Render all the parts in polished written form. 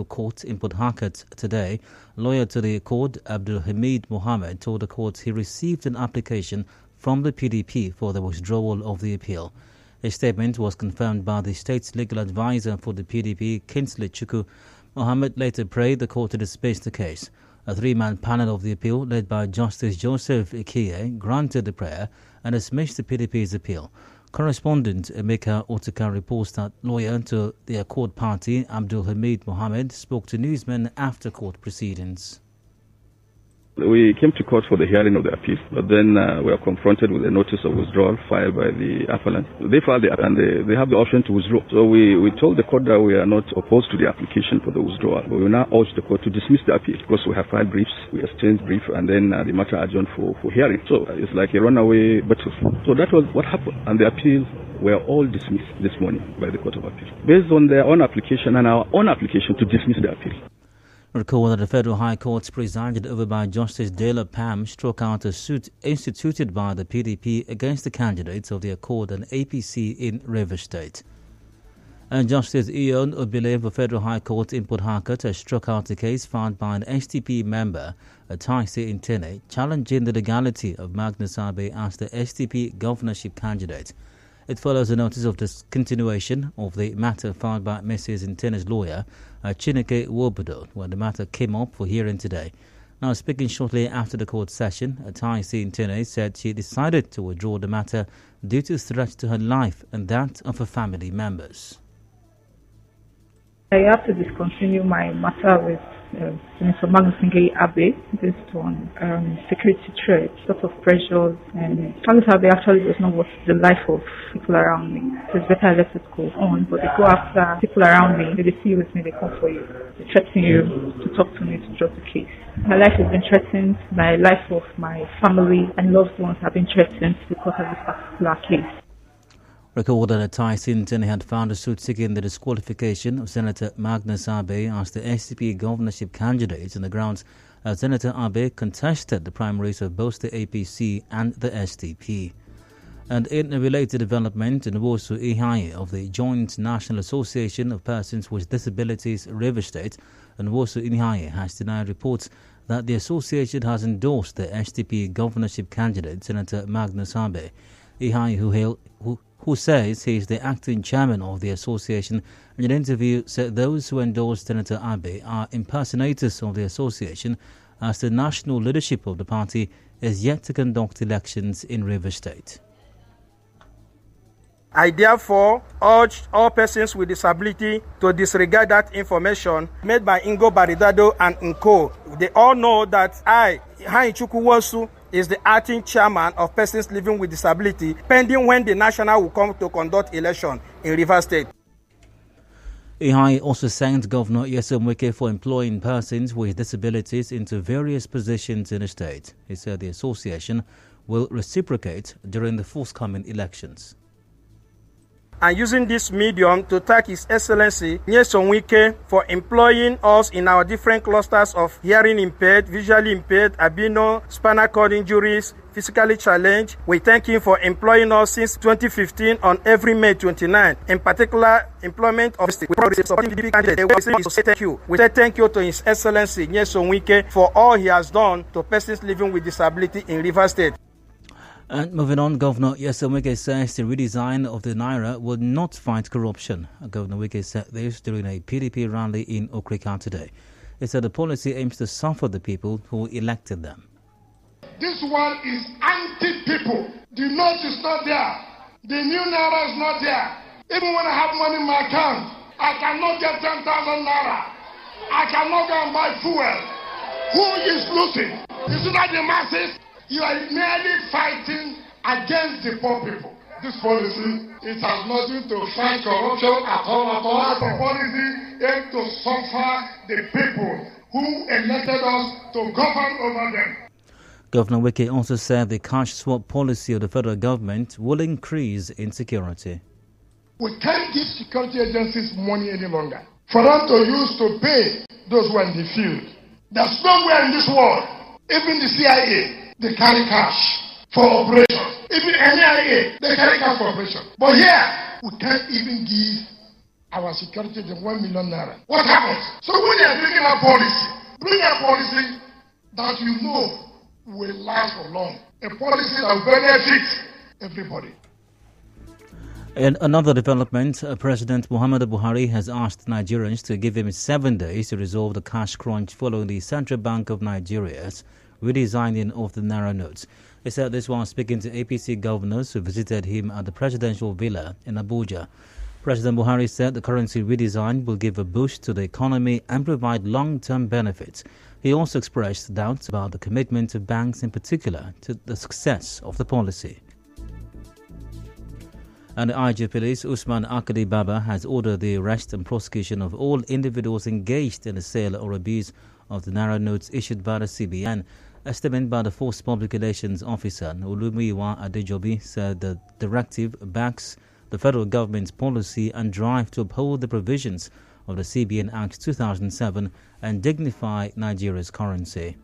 Court in Port Harcourt today. Lawyer to the court, Abdul Hamid Mohammed, told the court he received an application from the PDP for the withdrawal of the appeal. A statement was confirmed by the state's legal advisor for the PDP, Kinsley Chukwu. Mohammed later prayed the court to dismiss the case. A three-man panel of the appeal, led by Justice Joseph Ikie, granted the prayer and dismissed the PDP's appeal. Correspondent Emeka Otaka reports that lawyer to the court party, Abdul Hamid Mohammed, spoke to newsmen after court proceedings. We came to court for the hearing of the appeal, but then we are confronted with a notice of withdrawal filed by the appellant. They filed it and they have the option to withdraw. So we told the court that we are not opposed to the application for the withdrawal, but we now urge the court to dismiss the appeal because we have filed briefs, we exchanged briefs, and then the matter adjourned for hearing. So it's like a runaway battlefield. So that was what happened, and the appeals were all dismissed this morning by the Court of Appeal, based on their own application and our own application to dismiss the appeal. Recall that the Federal High Court, presided over by Justice Dela Pam, struck out a suit instituted by the PDP against the candidates of the Accord and APC in Rivers State. And Justice Ion Obile of the Federal High Court in Port Harcourt has struck out a case filed by an STP member, Taisi Intene, challenging the legality of Magnus Abe as the STP governorship candidate. It follows a notice of discontinuation of the matter filed by Mrs. Intene's lawyer, Chineke Wobodo, when the matter came up for hearing today. Now, speaking shortly after the court session, Taisi Intene said she decided to withdraw the matter due to threats to her life and that of her family members. I have to discontinue my matter with Mr. Magnus Abe based on security threats, sort of pressures, and Magnus Abe actually does not want the life of people around me. So it's better I let it go on, but they go after people around me. They see you with me, they come for you. They threaten you to talk to me to drop the case. My life has been threatened, my life of my family and loved ones have been threatened because of this particular case. Recall that Taisi Intene had filed a suit seeking the disqualification of Senator Magnus Abe as the STP governorship candidate on the grounds that Senator Abe contested the primaries of both the APC and the SDP. And in a related development, Nwosu Ihai of the Joint National Association of Persons with Disabilities Rivers State, Nwosu Ihai has denied reports that the association has endorsed the SDP governorship candidate, Senator Magnus Abe. Ihai, who says he is the acting chairman of the association, in an interview said those who endorse Senator Abe are impersonators of the association, as the national leadership of the party is yet to conduct elections in Rivers State. I therefore urge all persons with disability to disregard that information made by Ingo Baridado and Nko. They all know that I, Ihai Chukwuwosu, is the acting chairman of persons living with disability, pending when the national will come to conduct election in Rivers State. Ihai also thanked Governor Nyesom Wike for employing persons with disabilities into various positions in the state. He said the association will reciprocate during the forthcoming elections. And using this medium to thank His Excellency Nyesom Wike for employing us in our different clusters of hearing impaired, visually impaired, albino, spinal cord injuries, physically challenged. We thank him for employing us since 2015 on every May 29. In particular, employment of the candidate. We say thank you. We say thank you to His Excellency Nyesom Wike for all he has done to persons living with disability in Rivers State. And moving on, Governor Nyesom Wike says the redesign of the Naira will not fight corruption. Governor Wike said this during a PDP rally in Okrika today. He said the policy aims to suffer the people who elected them. This one is anti-people. The note is not there. The new Naira is not there. Even when I have money in my account, I cannot get 10,000 Naira. I cannot go and buy fuel. Who is losing? Is it not the masses? You are merely fighting against the poor people. This policy, it has nothing to fight corruption at all. The policy aims to suffer the people who elected us to govern over them. Governor Wike also said the cash swap policy of the federal government will increase insecurity. We can't give security agencies money any longer for them to use to pay those who are in the field. There's nowhere in this world, even the CIA, they carry cash for operation. Even NIA, they carry cash for operation. But here, we can't even give our security the 1 million naira. What happens? So when you are bringing a policy, bring a policy that you know will last for long. A policy that will benefit everybody. In another development, President Muhammadu Buhari has asked Nigerians to give him 7 days to resolve the cash crunch following the Central Bank of Nigeria's redesigning of the Naira notes. He said this while speaking to APC governors who visited him at the presidential villa in Abuja. President Buhari said the currency redesign will give a boost to the economy and provide long-term benefits. He also expressed doubts about the commitment of banks in particular to the success of the policy. And the IG Police, Usman Akadi Baba, has ordered the arrest and prosecution of all individuals engaged in the sale or abuse of the Naira notes issued by the CBN. A statement by the Force Public Relations Officer, Olumiyiwa Adejobi, said the directive backs the federal government's policy and drive to uphold the provisions of the CBN Act 2007 and dignify Nigeria's currency.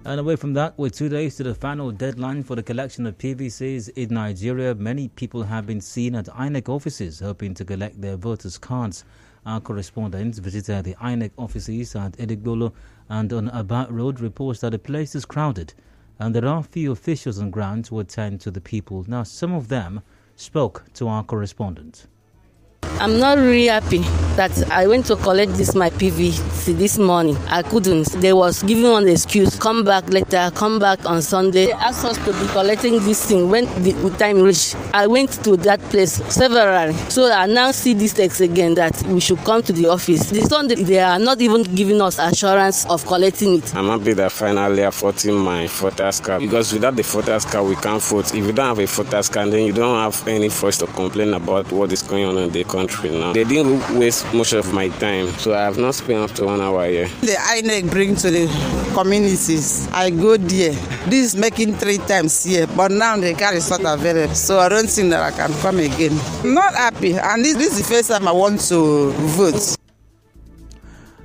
And away from that, with 2 days to the final deadline for the collection of PVCs in Nigeria, many people have been seen at INEC offices hoping to collect their voters' cards. Our correspondents visited the INEC offices at Edigbolo and on Abat Road reports that the place is crowded and there are few officials on ground who attend to the people. Now, some of them spoke to our correspondent. I'm not really happy that I went to collect my PVC this morning. I couldn't. They was giving one excuse. Come back later, come back on Sunday. They asked us to be collecting this thing when the time reached. I went to that place several. So I now see this text again that we should come to the office. This Sunday, they are not even giving us assurance of collecting it. I'm happy that finally I'm voting my voters card, because without the voters card, we can't vote. If you don't have a voters card, then you don't have any voice to complain about what is going on in the country now. They didn't waste much of my time, so I have not spent up to 1 hour here. The INEC bring to the communities. I go there. This is making 3 times here, but now the card is not available, so I don't think that I can come again. I'm not happy, and this is the first time I want to vote.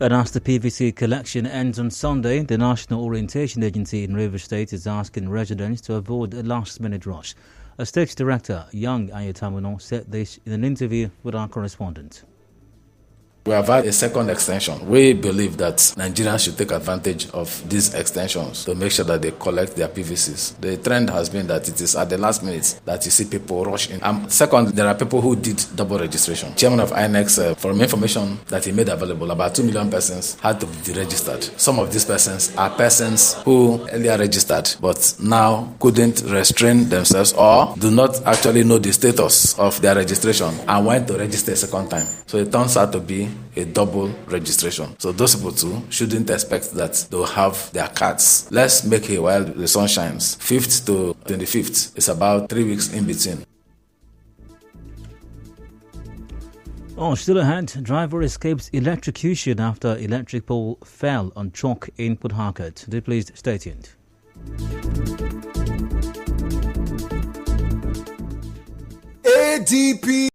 And as the PVC collection ends on Sunday, the National Orientation Agency in Rivers State is asking residents to avoid a last-minute rush. A state director, Young Ayetamuno, said this in an interview with our correspondent. We have had a second extension. We believe that Nigerians should take advantage of these extensions to make sure that they collect their PVCs. The trend has been that it is at the last minute that you see people rush in. Second, there are people who did double registration. Chairman of INEC, from information that he made available, about 2 million persons had to be deregistered. Some of these persons are persons who earlier registered but now couldn't restrain themselves or do not actually know the status of their registration and went to register a second time. So it turns out to be a double registration. So those people too shouldn't expect that they'll have their cards. Let's make it while the sun shines. 5th to 25th is about 3 weeks in between. Oh, still ahead, driver escapes electrocution after electric pole fell on chalk in Port Harcourt. Do please stay tuned. ADP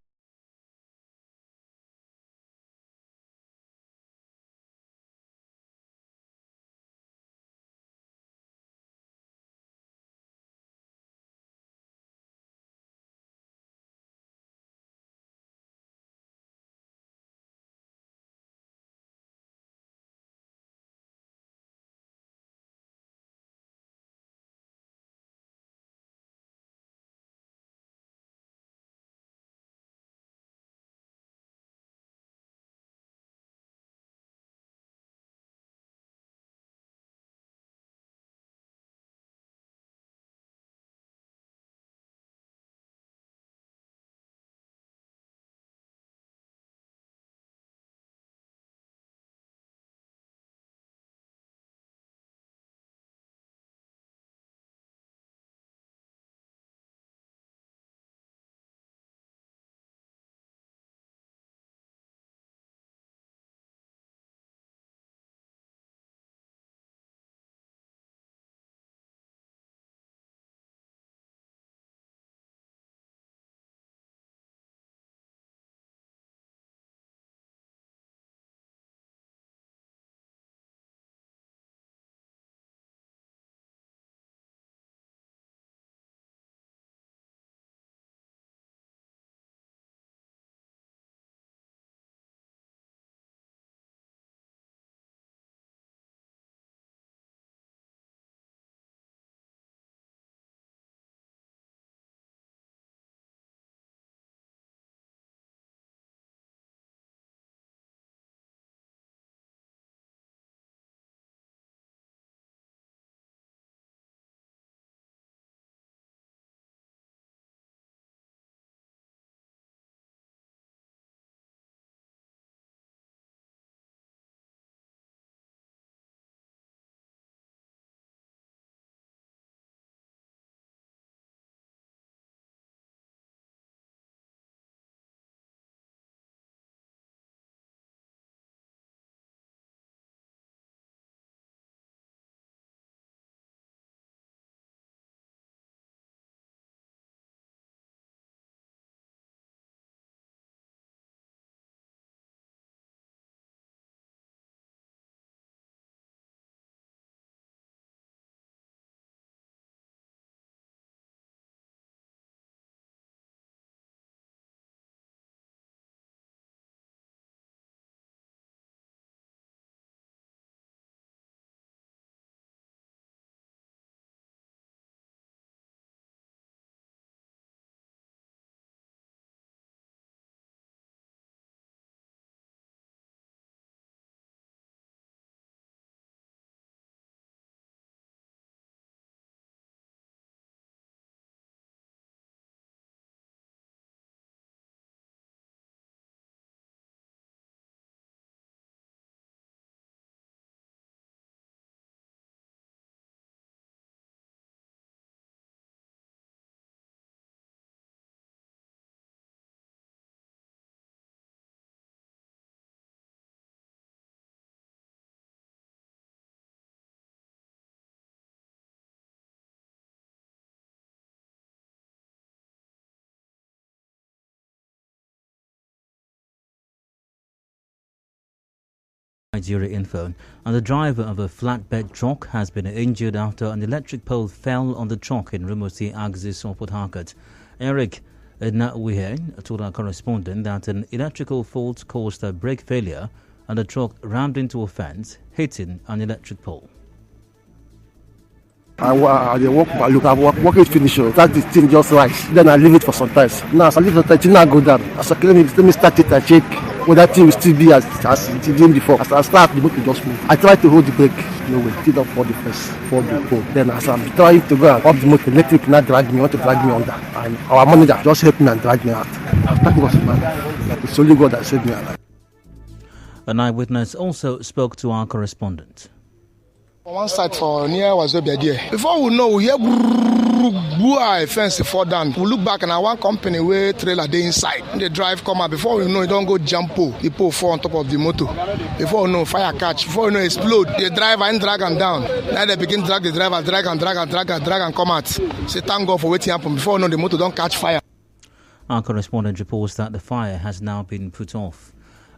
Nigeria Info. And the driver of a flatbed truck has been injured after an electric pole fell on the truck in Rumusi Axis of Port Harcourt. Eric Natwihe told our correspondent that an electrical fault caused a brake failure and the truck rammed into a fence, hitting an electric pole. I work it finish. That the thing just rise. Then I leave it for some time. Now as I leave it for time, I go down. As I let me start it and check whether that thing will still be as it did before. As I start, the motor just move. I try to hold the brake. No way. Still up for the first for the pole. Then as I'm trying to go and up the motor, electric not drag me, want to drag me under. And our manager just helped me and dragged me out. That was bad. It's only God that saved me alive. An eyewitness also spoke to our correspondent. On one side for near Wazobia there. Before we know, we hear a fence fall down. We look back and one company where trailer they inside. The drive come out. Before we know, it don't go jump pole. The pole fall on top of the motor. Before we know, fire catch. Before we know, explode. The driver and drag them down. Now they begin drag the driver, drag and come out. Say thank God for waiting happen. Before we know, the motor don't catch fire. Our correspondent reports that the fire has now been put off.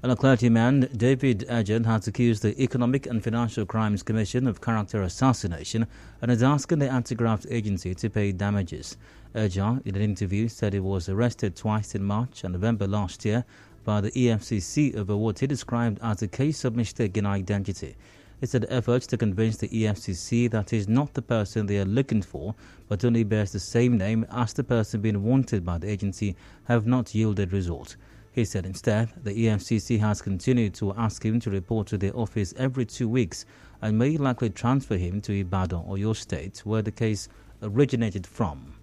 And a clergyman, David Ajan, has accused the Economic and Financial Crimes Commission of character assassination and is asking the anti-graft agency to pay damages. Ajan, in an interview, said he was arrested twice in March and November last year by the EFCC over what he described as a case of mistaken identity. He said efforts to convince the EFCC that he's not the person they are looking for, but only bears the same name as the person being wanted by the agency, have not yielded result. He said instead, the EFCC has continued to ask him to report to their office every 2 weeks and may likely transfer him to Ibadan or your state, where the case originated from.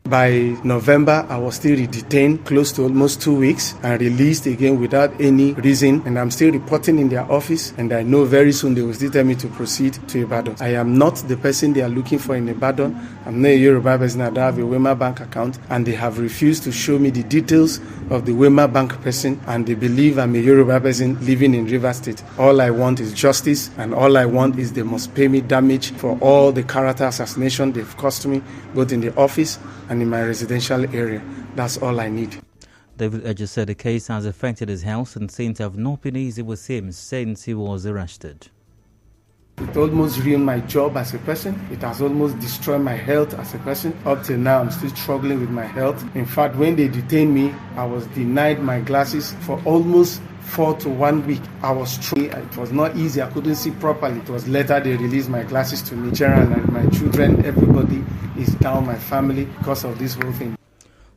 By November, I was still detained close to almost 2 weeks and released again without any reason. And I'm still reporting in their office. And I know very soon they will still tell me to proceed to Ibadan. I am not the person they are looking for in Ibadan. I'm not a Yoruba person. I don't have a Wema Bank account. And they have refused to show me the details of the Wema Bank person. And they believe I'm a Yoruba person living in Rivers State. All I want is justice. And all I want is they must pay me damage for all the character assassination they've caused me, both in the office and in my residential area. That's all I need. David Edger said the case has affected his health and seems to have not been easy with him since he was arrested. It almost ruined my job as a person. It has almost destroyed my health as a person. Up till now, I'm still struggling with my health. In fact, when they detained me, I was denied my glasses for almost 4 to 1 week. I was struggling. It was not easy. I couldn't see properly. It was later they released my glasses to me. Sharon and my children, everybody is down, my family, because of this whole thing.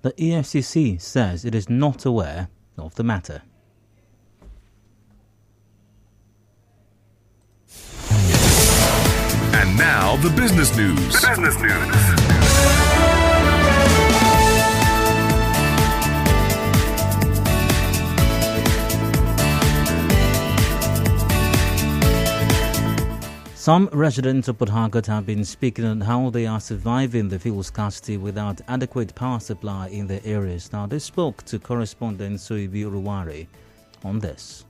The EFCC says it is not aware of the matter. And now the business news. Some residents of Port Harcourt have been speaking on how they are surviving the fuel scarcity without adequate power supply in their areas. Now, they spoke to correspondent Soibi Uruwari on this.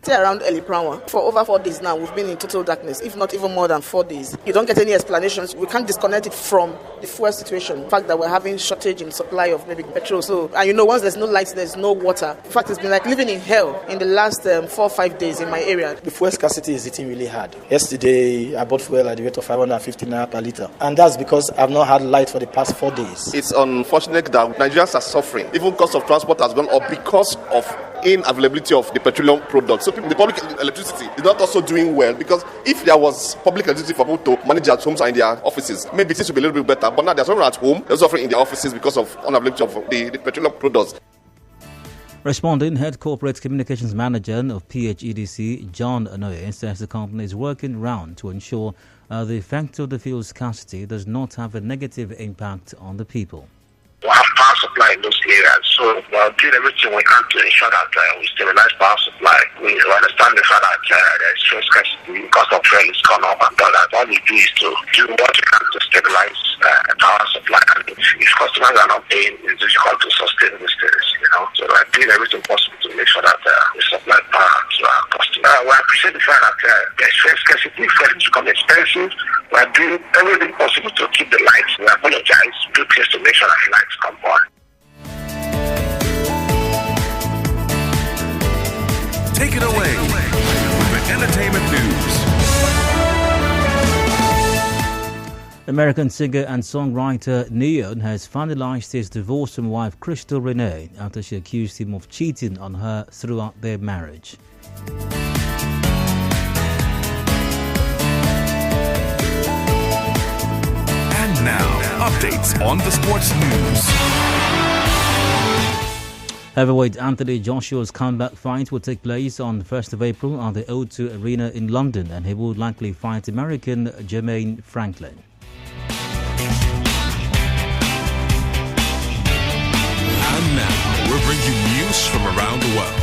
Around Eli Prawa. For over 4 days now, we've been in total darkness, if not even more than 4 days. You don't get any explanations. We can't disconnect it from the fuel situation. The fact that we're having shortage in supply of maybe petrol. So, and once there's no lights, there's no water. In fact, it's been like living in hell in the last 4 or 5 days in my area. The fuel scarcity is hitting really hard. Yesterday, I bought fuel at the rate of 550 naira per litre. And that's because I've not had light for the past 4 days. It's unfortunate that Nigerians are suffering. Even cost of transport has gone up because of inavailability of the petroleum products. So the public electricity is not also doing well, because if there was public electricity for people to manage at homes and in their offices, maybe things would be a little bit better. But now they're suffering at home, they're suffering in their offices because of unavailability of the petroleum products. Responding, Head Corporate Communications Manager of PHEDC, John Anoye, says the company is working round to ensure the effect of the fuel scarcity does not have a negative impact on the people. We have power supply in those areas, so we're doing everything we can to ensure that we stabilize power supply. We understand the fact that there's fuel scarcity, cost of fuel is gone up and all that. All we do is to do what we can to stabilize power supply. And if customers are not paying, it's difficult to sustain these things, So we're doing everything possible to make sure that we supply power to our customers. We appreciate the fact that there's fuel scarcity, fuel has become expensive. We're doing everything possible to keep the lights. We apologize, do things to make sure that the lights come on. take it away with the entertainment news. American singer and songwriter Neon has finalized his divorce from wife Crystal Renee after she accused him of cheating on her throughout their marriage. And now, updates on the sports news. Heavyweight Anthony Joshua's comeback fight will take place on 1st of April at the O2 Arena in London, and he will likely fight American Jermaine Franklin. And now, we'll bring you news from around the world.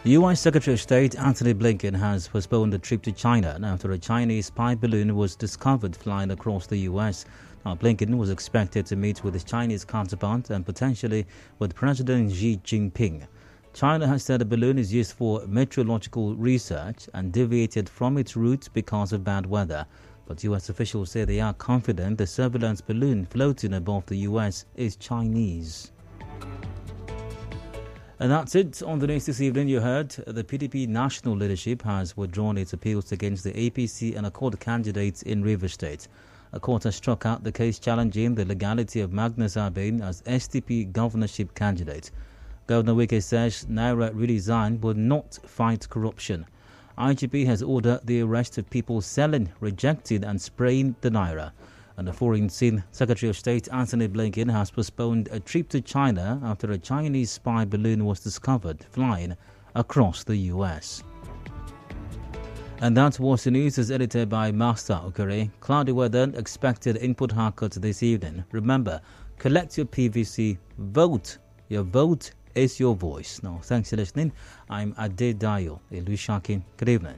U.S. Secretary of State Antony Blinken has postponed a trip to China after a Chinese spy balloon was discovered flying across the U.S. Now, Blinken was expected to meet with his Chinese counterpart and potentially with President Xi Jinping. China has said the balloon is used for meteorological research and deviated from its route because of bad weather. But U.S. officials say they are confident the surveillance balloon floating above the U.S. is Chinese. And that's it on the news this evening. You heard the PDP national leadership has withdrawn its appeals against the APC and Accord candidates in Rivers State. A court has struck out the case challenging the legality of Magnus Abe as SDP governorship candidate. Governor Wike says Naira redesign will not fight corruption. IGP has ordered the arrest of people selling, rejecting and spraying the Naira. And the foreign scene, Secretary of State Antony Blinken has postponed a trip to China after a Chinese spy balloon was discovered flying across the U.S. And that was the news as edited by Master Okere. Cloudy weather expected in Port Harcourt this evening. Remember, collect your PVC, vote. Your vote is your voice. Now, thanks for listening. I'm Ade Dayo, Elushakin. Good evening.